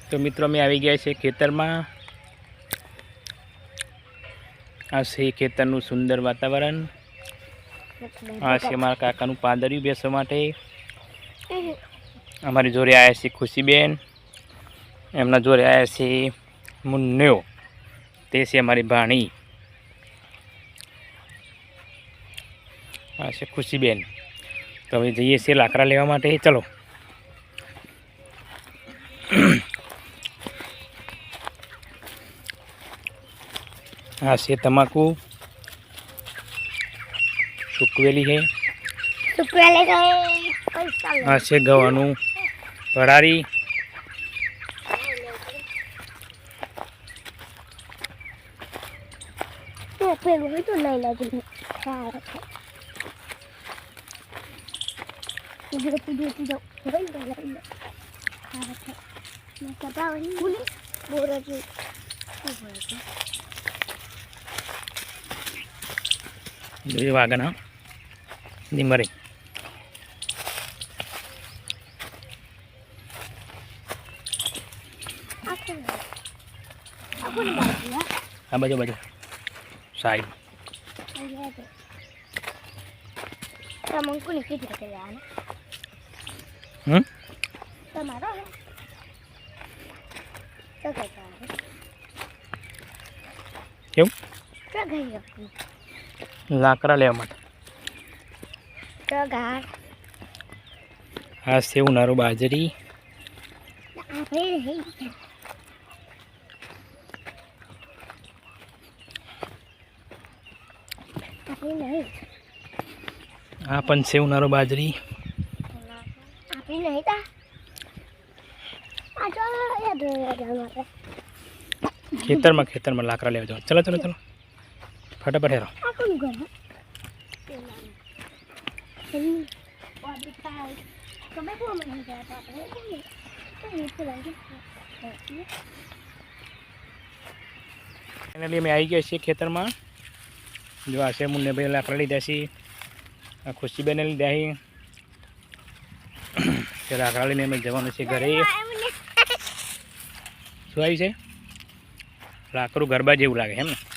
તો મિત્રો અમે આવી ગયા છે ખેતરમાં। આ છે ખેતરનું સુંદર વાતાવરણ। આ છે મારા કાકાનું પાંદડિયું બેસવા માટે। અમારી જોડે આવ્યા છે ખુશીબેન, એમના જોડે આવ્યા છે મુન્ન્યો, તે છે અમારી ભાણી। આ છે ખુશીબેન। તો હવે જઈએ છીએ લાકડા લેવા માટે, ચલો। આ છે તમાકુ સુકવેલી છે। આ છે ગવાનું ભરારી। ये वागन हाँ निमरे हाँ बाजू बाजू साइड क्यों लाकड़ा लेवा माटे। आ सेव नारो बाजरी। आ पण सेव नारो बाजरी। खेतर में लाकड़ा लेवा जाओ। चलो चलो चलो फटाफट हेरो। फाइनली मैं आई गया छे खेतर में। जो आ मुन्ने भाई लाकड़ा लीधा छे, आ खुशीबेन लीधा छे। लाकड़ा लईने अमे जवानुं छे घरे। शुं आव्युं छे? लाकड़ुं गरबा जेवुं लागे एम ने।